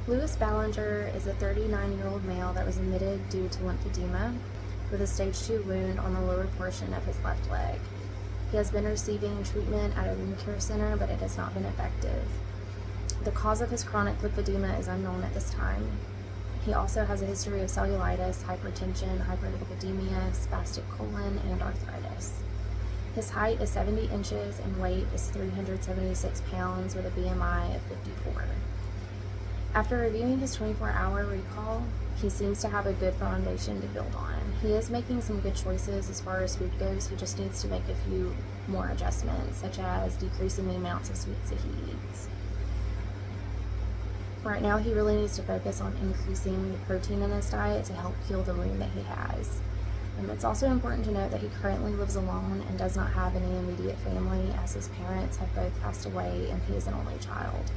Louis Ballenger is a 39-year-old male that was admitted due to lymphedema with a stage 2 wound on the lower portion of his left leg. He has been receiving treatment at a wound care center, but it has not been effective. The cause of his chronic lymphedema is unknown at this time. He also has a history of cellulitis, hypertension, hyperlipidemia, spastic colon, and arthritis. His height is 70 inches and weight is 376 pounds with a BMI of 54. After reviewing his 24-hour recall, he seems to have a good foundation to build on. He is making some good choices as far as food goes. He just needs to make a few more adjustments, such as decreasing the amounts of sweets that he eats. Right now, he really needs to focus on increasing the protein in his diet to help heal the wound that he has. It's also important to note that he currently lives alone and does not have any immediate family, as his parents have both passed away and he is an only child.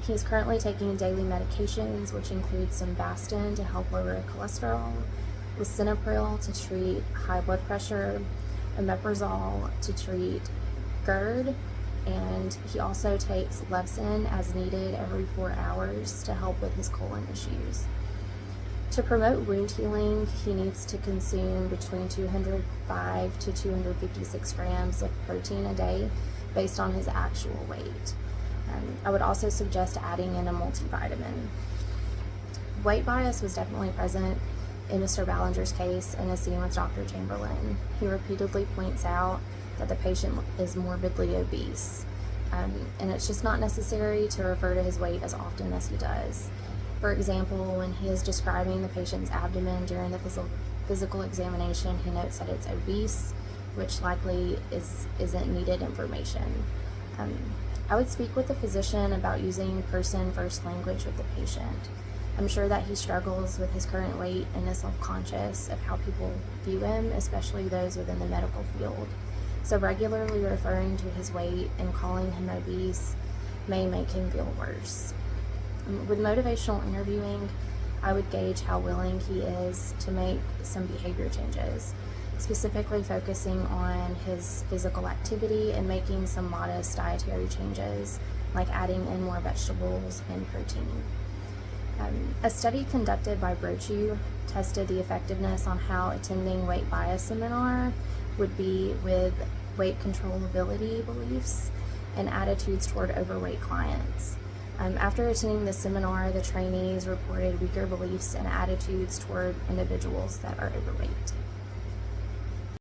He is currently taking daily medications, which include some Bastin to help lower cholesterol, lisinopril to treat high blood pressure, omeprazole to treat GERD, and he also takes Levsin as needed every 4 hours to help with his colon issues. To promote wound healing, he needs to consume between 205 to 256 grams of protein a day based on his actual weight. I would also suggest adding in a multivitamin. Weight bias was definitely present in Mr. Ballenger's case and is seen with Dr. Chamberlain. He repeatedly points out that the patient is morbidly obese, and it's just not necessary to refer to his weight as often as he does. For example, when he is describing the patient's abdomen during the physical examination, he notes that it's obese, which likely isn't needed information. I would speak with the physician about using person-first language with the patient. I'm sure that he struggles with his current weight and is self-conscious of how people view him, especially those within the medical field. So regularly referring to his weight and calling him obese may make him feel worse. With motivational interviewing, I would gauge how willing he is to make some behavior changes, specifically focusing on his physical activity and making some modest dietary changes, like adding in more vegetables and protein. A study conducted by Brochu tested the effectiveness on how attending weight bias seminar would be with weight controllability beliefs and attitudes toward overweight clients. After attending the seminar, the trainees reported weaker beliefs and attitudes toward individuals that are overweight.